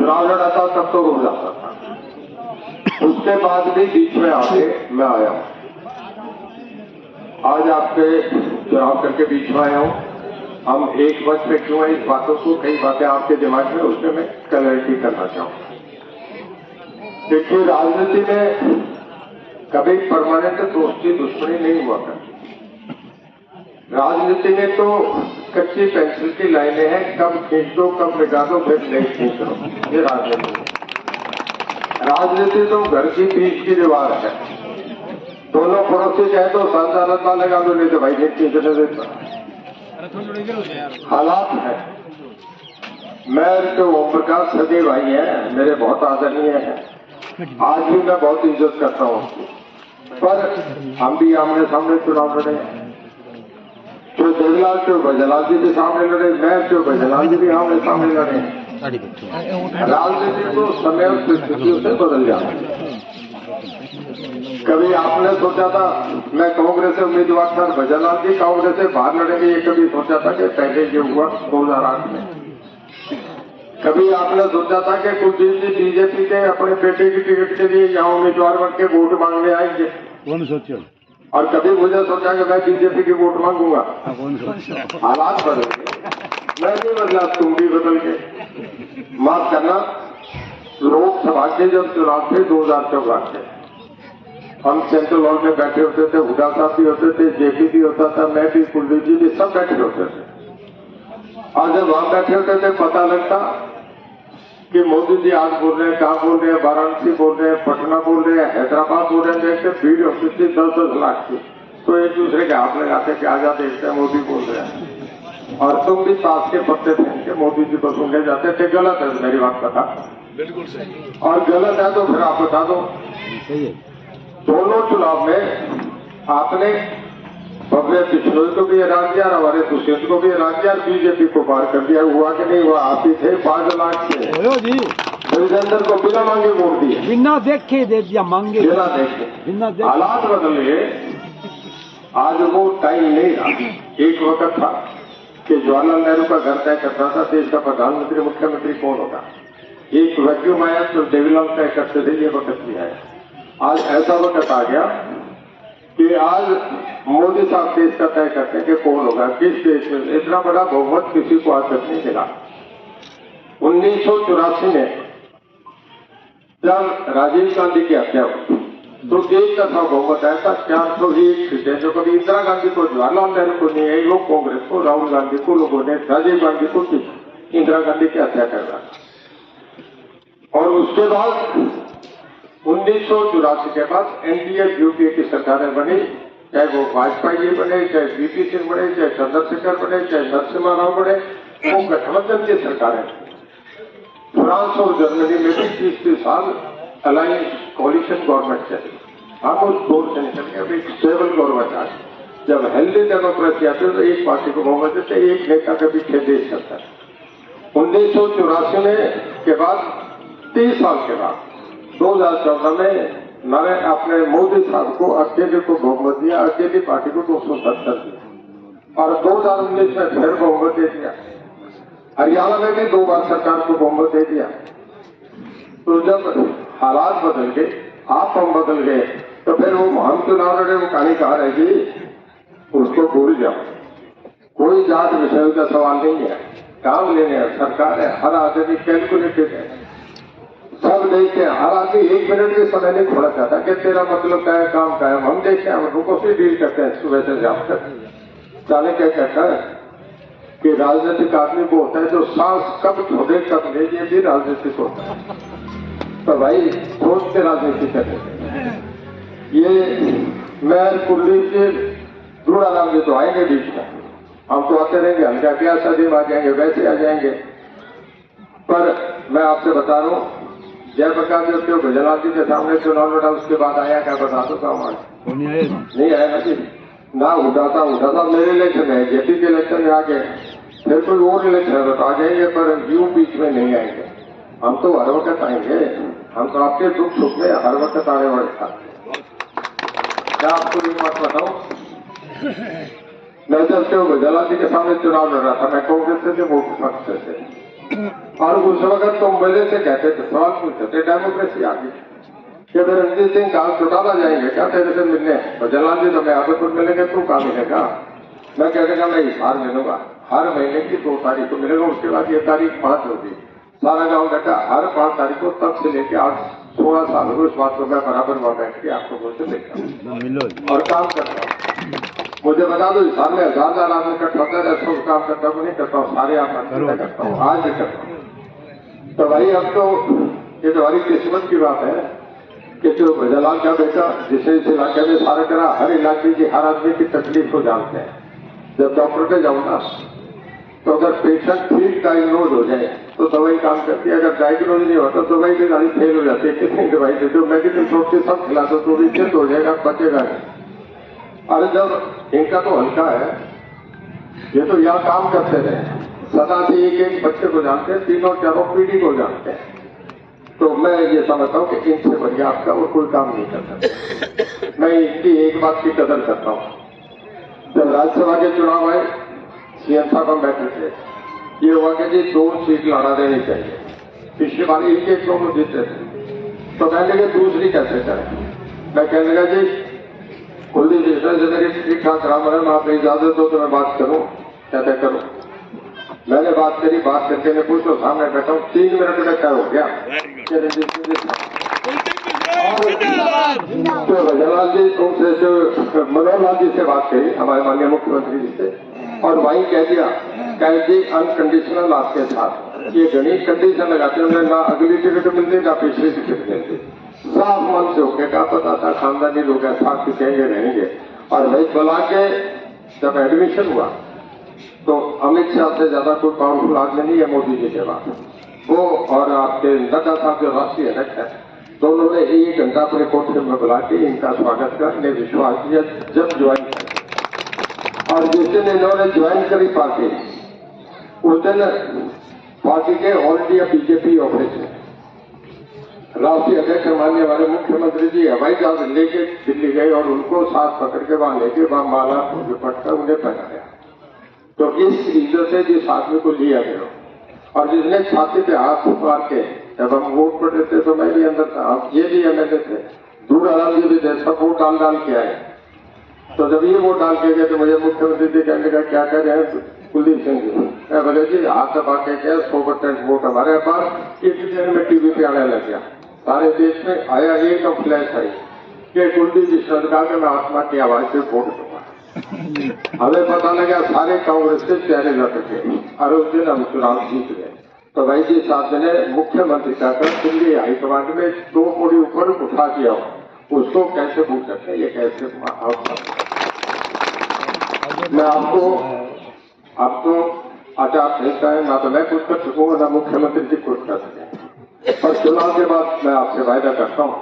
चुनाव लड़ा था तब तो रुक जाता था, उसके बाद भी बीच में आके मैं आया हूं। आज आपके चुनाव करके बीच में आया हूं। हम एक मंच पे क्यों है, इस बातों को, कई बातें आपके दिमाग में, उसमें मैं क्लैरिटी करना चाहूंगा। देखिए, राजनीति में कभी परमानेंट दोस्ती दुश्मनी नहीं हुआ करती। राजनीति में तो कच्ची पेंसिल की लाइनें हैं, कब खींच दो कब मिटा दो फिर नहीं खींच दो, ये राजनीति है। राजनीति तो घर की बीच की दीवार है, दोनों पड़ोसी कहे तो सांसारता लगा दो, नहीं तो भाई नहीं खींचने देता। हालात है। मैं तो ओम प्रकाश सगे भाई हैं, मेरे बहुत आदरणीय हैं, आज भी मैं बहुत इज्जत करता हूं उसकी, पर हम भी आमने सामने चुनाव लड़े हैं। जो देवलाल जो भजलाल जी भी सामने लड़े, मैं जो भजलाल जी भी आमने सामने लड़े। राजनीति तो समय और परिस्थितियों से बदल जाता है। कभी आपने सोचा था मैं कांग्रेस से उम्मीदवार था, भजलाल जी कांग्रेस से बाहर लड़ेंगे, ये कभी सोचा था कि पहले ये हुआ 2008 में? कभी आपने सोचा था कि कुलदीप जी बीजेपी के अपने बेटे की टिकट के लिए यहाँ उम्मीदवार बन के वोट मांगने आएंगे? कौन सोचा? और कभी मुझे सोचा कि मैं बीजेपी की वोट मांगूंगा? हालात बदल गए, मैं नहीं बदला, तुम भी बदल गए। माफ करना, लोकसभा के जब चुनाव थे 2014 के, हम सेंट्रल हॉल में बैठे होते थे, हुडा साहब भी होते थे, जेपी भी होता था, मैं भी, कुलदीप जी भी, सब बैठे होते थे। और जब वहां बैठे होते थे पता लगता कि मोदी जी आज बोल रहे हैं, कहाँ बोल रहे हैं, वाराणसी बोल रहे हैं, पटना बोल रहे हैं, हैदराबाद बोल रहे हैं, देखते भीड़ होती थी 10-10 लाख की, तो एक दूसरे के हाथ लगाते कि आजा देखते हैं मोदी बोल रहे हैं, और तुम भी ताश के पत्ते फेंक के मोदी जी को सुनने जाते थे। गलत है मेरी बात बता, बिल्कुल सही, और गलत है तो फिर आप बता दो। दोनों चुनाव में आपने भव्य बिश्नोई को भी हैरान किया, हमारे दुष्यंत को भी हैरान किया, बीजेपी को पार कर दिया। हुआ कि नहीं हुआ? आप ही थे 5 लाख से विजेंद्र को बिना मांगे वोट दिए, बिना देखे दे दिया, मांगे बिना देखे। हालात बदल गए, आज वो टाइम नहीं रहा। एक वक्त था कि जवाहरलाल नेहरू का घर तय करता था देश का प्रधानमंत्री मुख्यमंत्री कौन होगा, एक वैक्यूम आया तो देवीलाल तय करते थे, ये वक्त भी आया। आज ऐसा वक्त आ गया कि आज मोदी साहब देश का तय करते हैं कि कौन होगा, किस देश में इतना बड़ा बहुमत किसी को आज तक नहीं मिला। 1984 में जब राजीव गांधी की हत्या हुई तो देश का था बहुमत ऐसा 401 सीटें, जो कभी इंदिरा गांधी को, जवाहरलाल नेहरू को नहीं आई, वो कांग्रेस को, राहुल गांधी को लोगों ने, राजीव गांधी को इंदिरा गांधी की हत्या करवा। और उसके बाद 1984 के बाद एनडीए यूपीए की सरकारें बनी, चाहे वो वाजपेयी जी बने, चाहे वीपी सिंह बने, चाहे चंद्रशेखर बने, चाहे नरसिम्हा राव बने, वो गठबंधन की सरकारें। फ्रांस और जर्मनी में भी 30 साल अलायंस कोलिशन गवर्नमेंट चली। हम उस दौर से निकल के अभी स्टेबल गवर्नमेंट आ गई। जब हेल्दी डेमोक्रेसी आती है तो एक पार्टी को बहुमत देते, एक नेता के पीछे देश चलता है। 1984 में के बाद 30 साल के बाद 2014 में मैंने अपने मोदी साहब को अकेले को बहुमत दिया, अकेली पार्टी को 270 दिया, और 2019 में फिर बहुमत दे दिया। हरियाणा में भी 2 बार सरकार को बहुमत दे दिया। तो जब हालात बदल गए, आप हम बदल गए, तो फिर वो हम चुनाव लड़े, वो कहानी कहाँ रहेगी, उसको भूल जाओ। कोई जात विषय का सवाल नहीं है, काम लेने है, सरकार है, हर आदमी कैलकुलेटेड है, सब देखते हैं। हर आदमी 1 मिनट के समय नहीं खोला चाहता कि तेरा मतलब क्या है, काम क्या है। हम देखते हैं, हम लोगों से डील करते हैं सुबह से शाम तक। जाने क्या कहता है कि राजनीतिक आदमी को होता है जो सांस कब छोड़े कब ले, ये भी राजनीतिक होता है। तो भाई सोच के राजनीति करें। ये मैं कुलदीप जी, दूराराम जी तो आएंगे बीच में, हम तो आते रहेंगे, हम क्या क्या शादी में आ जाएंगे, वैसे आ जाएंगे। पर मैं आपसे बता रहा हूँ, जयप्रकाश जी को भजलाल जी के सामने चुनाव लड़ा, उसके बाद आया क्या बता दो, काम नहीं आया ना जी, ना उठाता मेरे इलेक्शन है, जेपी के इलेक्शन में आ गए, फिर कोई और इलेक्शन है तो आ जाएंगे, पर यूं बीच में नहीं आएंगे। हम तो हर वक्त आएंगे, हम तो आपके दुख सुख में हर वक्त आने वाले था। क्या आपको एक बात बताऊं, मैं जब से भजलाल जी के सामने चुनाव लड़ रहा था, मैं कांग्रेस से थे, वो पक्ष से थे, और उस वक्त तो मेरे से कहते थे, सवाल पूछते थे, डेमोक्रेसी आ गई कि फिर रणजीत सिंह कहा चौटाला जाएंगे क्या तेरे से मिलने? तो जलाल जी तो मैं आदतपुर मिलेंगे, तू कहाँ मिलेगा? मैं कहने मैं हिसार मिलूंगा, हर महीने की 2 तारीख को मिलेगा। उसके बाद ये तारीख 5 होगी। सारा गांव बैठा, हर 5 तारीख को तब से लेके आज 16 साल हो गए उस बात को मैं बराबर वहां बैठ के आपको बोलते देखता हूँ और काम करता हूँ। मुझे बता दो, हिसार में 1000 आदमी इकट्ठा होता है, सब काम करता हूँ, नहीं करता हूँ, सारे आप करता हूँ, आज भी करता हूँ। तो भाई अब तो ये तो हमारी किस्मत की बात है कि जो जलाल का बेटा जिसे इस इलाके में सारा करा, हर इलाके की हर आदमी की तकलीफ को जानते हैं। जब डॉक्टर पे जाऊँ ना, तो अगर पेशेंट ठीक डायग्नोज हो जाए तो दवाई काम करती है, अगर डायग्नोज नहीं होता तो दवाई की गाड़ी फेल हो जाती है। कितनी दवाई दे दो, मेडिकल शॉप से सब खिला दो तो भी चित हो जाएगा, बचेगा नहीं। अरे जब इनका तो हल्का है, ये तो यहाँ काम करते रहे, सदा से एक बच्चे को जानते हैं, 3-4 पीढ़ी को जानते हैं। तो मैं ये समझता हूँ कि इनसे बढ़िया आपका वो कोई काम नहीं कर सकता। मैं इनकी एक बात की कदर करता हूँ। जब राज्यसभा के चुनाव आए, सीएम साहब हम बैठे थे, ये हुआ कि जी 2 सीट लड़ा देनी चाहिए। पिछली बार एक दोनों जीते थे, तो कहने लगे दूसरी कैसे करें? मैं कहने लगा जी कुलदीप मिश्रा से मेरी ठीक ठाक राम है, आप इजाजत दो तो मैं बात करूं। कहते करो। मैंने बात करी, बात करके मैं पूछो सामने बैठा हूँ, 3 मिनट में क्या हो गया? तो जलाल जी तुमसे जो मनोहर लाल जी से बात करी, हमारे माननीय मुख्यमंत्री जी से, और वहीं कह दिया जी अनकंडीशनल आपके साथ। ये गणित कंडीशन लगाते हैं, ना अगली टिकट मिलती ना पिछली टिकट मिलती। साफ मन से होके कहा पता था खानदानी लोग ऐसा कहेंगे रहेंगे। और भाई बुला के जब एडमिशन हुआ तो अमित शाह से ज्यादा कोई पावरफुल आदमी नहीं है मोदी जी के बाद, वो और आपके नड्डा साहब जो राष्ट्रीय अध्यक्ष है, दोनों ने 1 घंटा अपने कोठे में बुला के इनका स्वागत कर इन्हें विश्वास दिया। जब ज्वाइन किया और जिस दिन इन्होंने ज्वाइन करी पार्टी, उस दिन पार्टी के ऑल इंडिया बीजेपी ऑफिस में राष्ट्रीय अध्यक्ष माननीय हमारे मुख्यमंत्री जी हवाई जहाज लेके दिल्ली गए और उनको साथ पकड़ के वहां लेके वहां माला दुपट्टा उन्हें पहनाया। तो इस इज्जत से जिस आदमी को लिया गया और जिसने छाती पे हाथ मार के, जब हम वोट पर देते तो मैं भी अंदर था, ये भी एमएलए थे, दूरदराज जी भी थे, सब वोट डाल के आए। तो जब ये वोट डाल के गए तो मुझे मुख्यमंत्री जी कहने का क्या कह रहे हैं कुलदीप सिंह जी? मैं बोले जी हाथ दबा के क्या 100% वोट हमारे पास। एक दिन में टीवी पे आने लग गया, सारे देश में आया, एकदम फ्लैश आई कि कुलदीप विश्वनाथ के मैं आत्मा की आवाज से वोट दूंगा। हमें पता लगा सारे कांग्रेस के चेहरे लटके और उस दिन हम चुनाव जीत गए। तो भाई जी साहब ने मुख्यमंत्री का दिल्ली हाईकमांड में 2 कोड़ी ऊपर उठा दिया, उसको कैसे भूल सकते हैं? ये कैसे? मैं आपको आज आप भेजता है ना, तो मैं कुछ कर सकूंगा ना मुख्यमंत्री जी कुछ कर सकें। पर चुनाव के बाद मैं आपसे वायदा करता हूं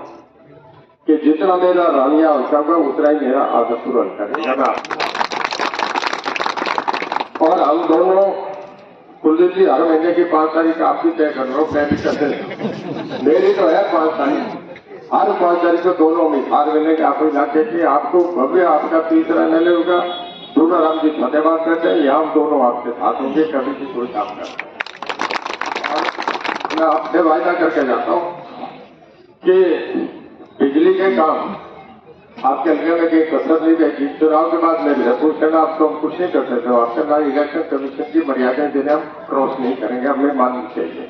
कि जितना मेरा रानिया हल्का होगा उतना ही मेरा आदतपुर हल्का रहेगा। और हम दोनों कुलदीप जी हर महीने की 5 तारीख आप भी तय कर रहे हो, मैं भी कर रहा मेरी तो है 5 तारीख। हर 5 तारीख को दोनों मिसाल मिलेंगे आपको इलाके की, आपको भव्य आपका तीसरा एमएलए होगा। दूराराम जी धन्यवाद करते हैं, यहाँ हम दोनों आपके साथ होंगे, कभी भी कोई काम करते हैं। और मैं आपसे वायदा करके जाता हूँ कि बिजली के काम आपके हल्के में कहीं कसर नहीं रहेगी। चुनाव के बाद मैं जयपुर से आपको हम कुछ नहीं कर सकते, आपसे ना इलेक्शन कमीशन की मर्यादाएं देने हम क्रॉस नहीं करेंगे, हमें माननी चाहिए।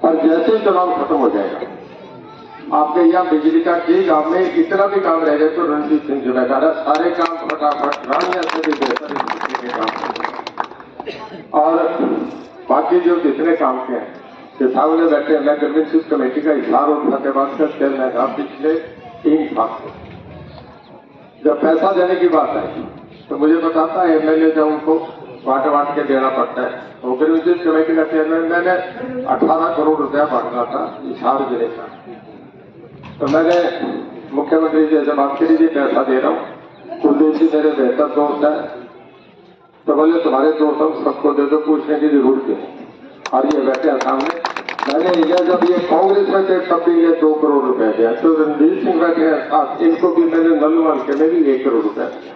और जैसे ही चुनाव खत्म हो जाएगा, आपके यहाँ बिजली का जी गांव में इतना भी काम रह जाए तो रणजीत सिंह जिम्मेदार है, सारे काम फटाफट रानिया से भी बेहतर बिजली के काम। और बाकी जो जितने काम के हैं सामने बैठे हैं, मैं गवर्नेंस कमेटी का इशार और फतेहाबाद का चेयरमैन था पिछले 3 साल से। जब पैसा देने की बात आई तो मुझे बताता है एमएलए जब उनको बांट के देना पड़ता है, तो गवर्नेंस कमेटी का चेयरमैन मैंने 18 करोड़ रुपया बांटना था इशार जिले का। तो मैंने मुख्यमंत्री जी से बात करी, जी पैसा दे रहा हूँ, कुलदीप जी मेरे बेहतर दोस्त है, तो बोले तुम्हारे दोस्त हम सबको दे दो, पूछने की जरूरत नहीं। और ये बैठे सामने, मैंने ये जब ये कांग्रेस में थे तब भी ये 2 करोड़ रुपए दिया, तो रणजीत सिंह बैठे हैं साथ, इनको भी मैंने नलवान के में भी 1 करोड़ रुपया दिया।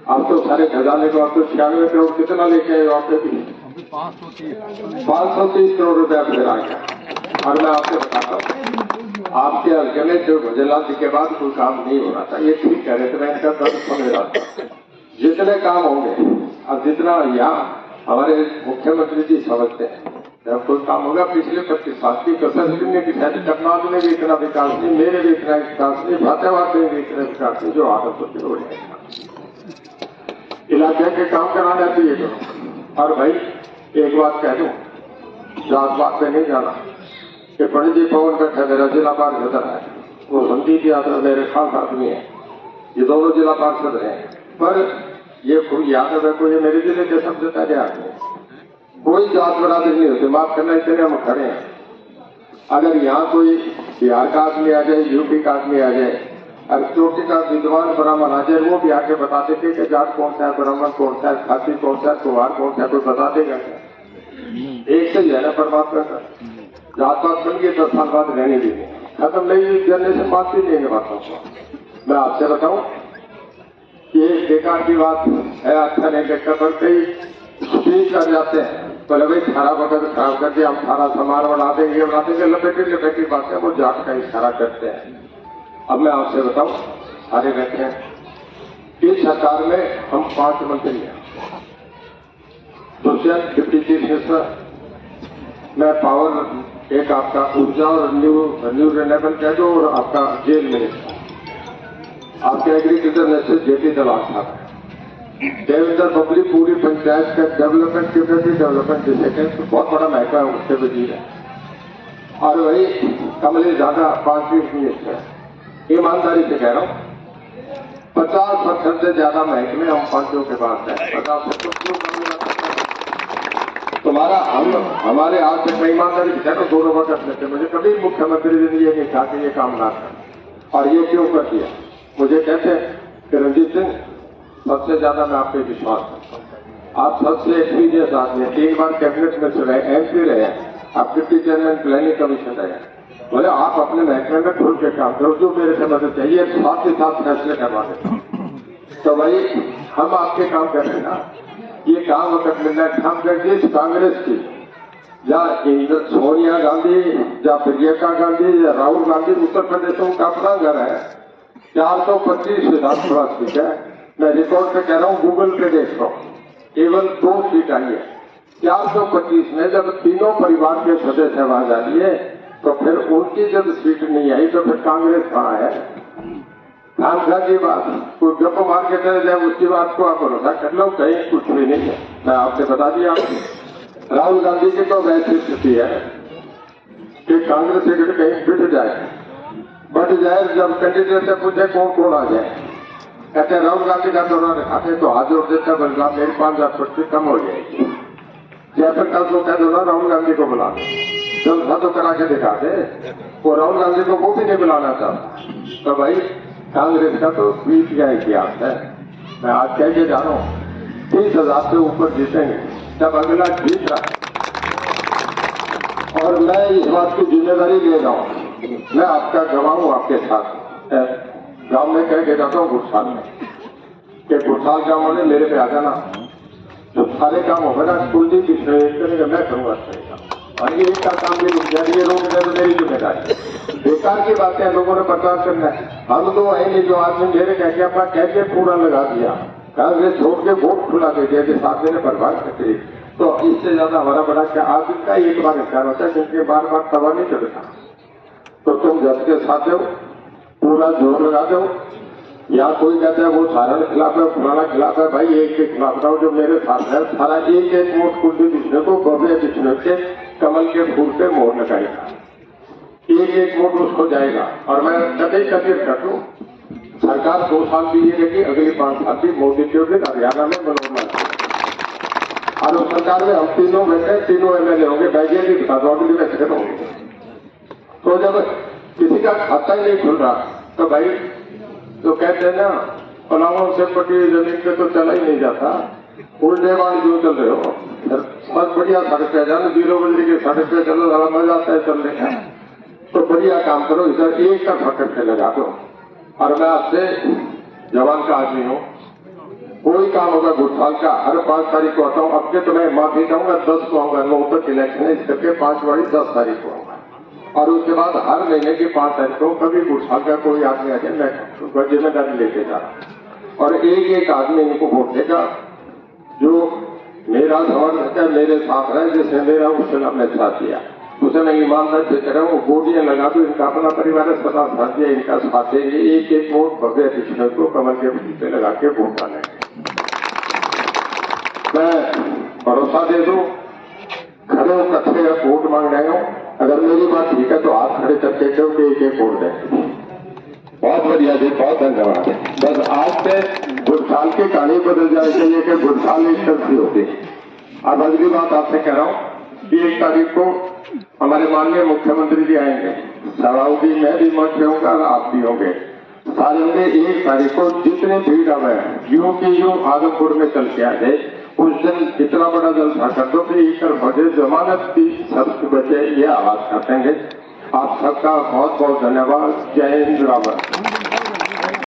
आप तो सारे खजाने को आप तो 96 करोड़ कितना लेके आए हो आपके भी? 530 करोड़ रुपया फिर आ गया। और मैं आपसे बताता हूँ, आपके हल्के में जो गुजरात जी के बाद कोई काम नहीं हो रहा था, ये ठीक कह रहे थे, मैं इनका दर्द समझ रहा था। जितने काम होंगे और जितना यहाँ हमारे मुख्यमंत्री जी समझते हैं, जब कोई काम होगा पिछले 25 साल की कसर करने की शायद करनाल में भी इतना विकास नहीं, मेरे भी इतना विकास नहीं, भातावाद में भी इतना विकास नहीं जो आदत होती हो जाएगा। इलाके के काम कराना चाहिए करो। और भाई एक बात कह दूं, जात बात पे नहीं जाना कि पंडित जी पवन बैठा मेरा जिला पार्षद है, वो संदीप यादव मेरे खास आदमी है, ये दोनों जिला पार्षद हैं, पर ये कोई यादव है, कोई मेरे जिले के सबसे पहले आदमी है। कोई जात बरादरी नहीं होती, माफ करना, इतने हम खड़े हैं। अगर यहाँ कोई बिहार का आदमी आ जाए, यूपी का आदमी आ जाए, और चोटी का विद्वान ब्राह्मण आ जाए, वो भी आके बता देते कि जात कौन सा है, ब्राह्मण कौन सा है, खाती कौन सा है, कुमार कौन सा है, कोई बता देगा क्या? एक से ही है ना परमात्मा का। जात पात बन गई 10 साल बाद रहने भी नहीं, खत्म नहीं, जनरेशन बात भी नहीं बातों को। मैं आपसे बताऊं, ये बेकार की बात है, अच्छा नहीं देखता, पर कई स्पीच कर जाते हैं, बोले भाई सारा वक्त खराब कर दिया, हम सारा सामान बना देंगे, लपेटी बातें, वो जाट का इशारा करते हैं। अब मैं आपसे बताऊं, सारे बैठे हैं, इस सरकार में हम 5 मंत्री हैं, दुष्यंत डिप्टी चीफ मिनिस्टर, मैं पावर, एक आपका ऊर्जा और न्यू रिन्यूएबल कह दो, और आपका जेल मिनिस्टर, आपके एग्रीकल्चर मिनिस्टर जेपी दलाल साहब, देवेंद्र बबली पूरी पंचायत का डेवलपमेंट कम्युनिटी डेवलपमेंट डिस्ट्रिक्ट बहुत बड़ा महकमा है, उससे वजीर है। और वही कमलेश दादा 5वीं मिनिस्टर है। ईमानदारी से कह रहा हूँ, 50% से ज्यादा महकमे हम पंचों के पास है। 50% तुम्हारा हमारे हाथ से, मैं ईमानदारी से कह रहा हूँ, दोनों वक्त लेते, मुझे कभी मुख्यमंत्री ने ये नहीं कहा कि ये काम ना कर। और ये क्यों कर दिया? मुझे कहते कि रणजीत सिंह, सबसे ज्यादा मैं आप पे विश्वास करता हूँ, आप सबसे एक्सपीरियंस आदमी है, 3 बार कैबिनेट में रहे, MP रहे, आप डिप्टी चेयरमैन प्लानिंग कमीशन रहे, बोले आप अपने महकमे में खुल के काम करो, जो मेरे से मदद चाहिए साथ ही साथ फैसले करवा देता हूँ। तो भाई हम आपके काम कर रहे हैं ना, ये काम वक्त मिलना है। हम करके कांग्रेस की, या सोनिया गांधी, या प्रियंका गांधी, या राहुल गांधी, उत्तर प्रदेश में अपना घर है, 425 विधानसभा सीट है। मैं रिकॉर्ड पे कह रहा हूँ, गूगल पे देख रहा हूँ, केवल 2 सीट आई है 425 में। जब तीनों परिवार के सदस्य आवाज आ रही है, तो फिर उनकी जब सीट नहीं आई, तो फिर कांग्रेस कहाँ है? खामखा की बात, कोई गप मार के चले जाए, उसकी बात को आप भरोसा कर लो, कहीं कुछ भी नहीं है। मैं आपसे बता दिया, राहुल गांधी की तो वैसी स्थिति है कि कांग्रेस टिकट कहीं बिट जाए, बट जाए, जब कैंडिडेट से पूछे कौन कौन आ जाए, कहते हैं राहुल गांधी का दौरा दिखाते तो हाथ जोड़ देता, बलराम मेरी 5,000 कम हो जाएगी। जयप्रकाश को कह दो ना राहुल गांधी को बुला दो, जलसा तो करा के दिखा दे, वो राहुल गांधी को वो भी नहीं बुलाना चाहता। तो भाई कांग्रेस का तो बीत गया इतिहास है। मैं आज कह के जा रहा हूँ, 30,000 से ऊपर जीतेंगे, जब अगला जीत रहा है। और मैं इस बात की जिम्मेदारी ले रहा हूँ, मैं आपका गवाह हूँ, आपके साथ गांव में कह के जाता हूँ गुरसाल में, कि गुरसाल गांव में मेरे पे आ जाना, जो सारे काम होगा ना, कुलदीप करेगा, मैं करूंगा सही काम, और ये का काम भी रुक जाए, ये रोक जाए तो मेरी जिम्मेदारी। बेकार की बातें लोगों ने प्रचार करना है, हम तो है नहीं, जो आदमी मेरे कह के अपना कह के पूरा लगा दिया, कांग्रेस छोड़ के वोट खुला दे दिया कि साथ में बर्बाद कर दी। तो इससे ज्यादा हमारा बड़ा क्या आदमी का एक बार ख्याल होता है, क्योंकि बार बार तवा नहीं चलता। तो तुम जस के साथ हो, पूरा जोर लगा दो। या कोई कहता है वो सारा खिलाफ है, फलाना खिलाफ है, भाई एक के खिलाफ रहो, जो मेरे साथ है सारा एक वोट कुलदीप बिश्नोई को, गोबे बिश्नोई के कमल के फूल पे मोहर लगाएगा, एक वोट उसको जाएगा। और मैं कभी कर दूं, सरकार 2 साल भी ये रहेगी, अगले 5 साल भी मोदी के हरियाणा में बनोना, और उस सरकार में हम तीनों बैठे, तीनों MLA होंगे, बैठे भी बता दो अगली बैठे होंगे। तो जब किसी का खाता ही नहीं खुल रहा, तो भाई तो कहते हैं ना, पलामों से पटी जमीन पे तो चला ही नहीं जाता, उल्टे वाले जो चल रहे हो, बहुत बढ़िया सड़क पे जाना, 0 बजे की सड़क पे चलो, ज्यादा मजा आता है चलने का। तो बढ़िया काम करो, इधर एक का फटक से लगा दो। और मैं आपसे जवान का आदमी हूँ, कोई काम होगा गुड़साल का हर 5 तारीख को आता हूँ। अब के तो मैं माफी चाहूंगा 10 को आऊंगा, 9 तक इलेक्शन है, इस करके 5 वाली 10 तारीख को आऊंगा और उसके बाद हर महीने की 5 तारीख को कभी गुड़साल का कोई आदमी आ जाए मैं उसका जिम्मेदारी लेके जा रहा हूं और एक एक आदमी इनको वोट देगा जो मेरा समर्थक है, मेरे साथ रहे, जिसने मेरा उसने अपने साथ दिया, उसे मैं ईमानदार से कह रहा हूँ। गोलियां लगा दो, इनका अपना परिवार सदा साथ दिया, इनका साथ देंगे। एक एक वोट भव्य कृष्ण को कमल के फूल पे लगा के वोट डालेंगे। मैं भरोसा दे दूं, खड़े कट्ठे वोट मांग रहे हो, अगर मेरी बात ठीक है तो हाथ खड़े करके कहो कि एक एक वोट दें। बहुत बढ़िया जी, बहुत धन्यवाद। बस आज से गुड़साल की कहानी बदल जानी चाहिए कि गुड़साल एक तरफी होती। अब अगली बात आपसे कह रहा हूं कि 1 तारीख को हमारे माननीय मुख्यमंत्री जी आएंगे, सराउद्दीन में भी मैं होऊंगा और आप भी होंगे, सारे होंगे। 1 तारीख को जितने भीड़ अब है यूं की यूं आदमपुर में चल के आ जाए, उस दिन इतना बड़ा जलसा कर दो कि एक बजे जमानत की शब्द बचे, ये आवाज कर देंगे। आप सबका बहुत बहुत धन्यवाद। जय हिंद। रावत।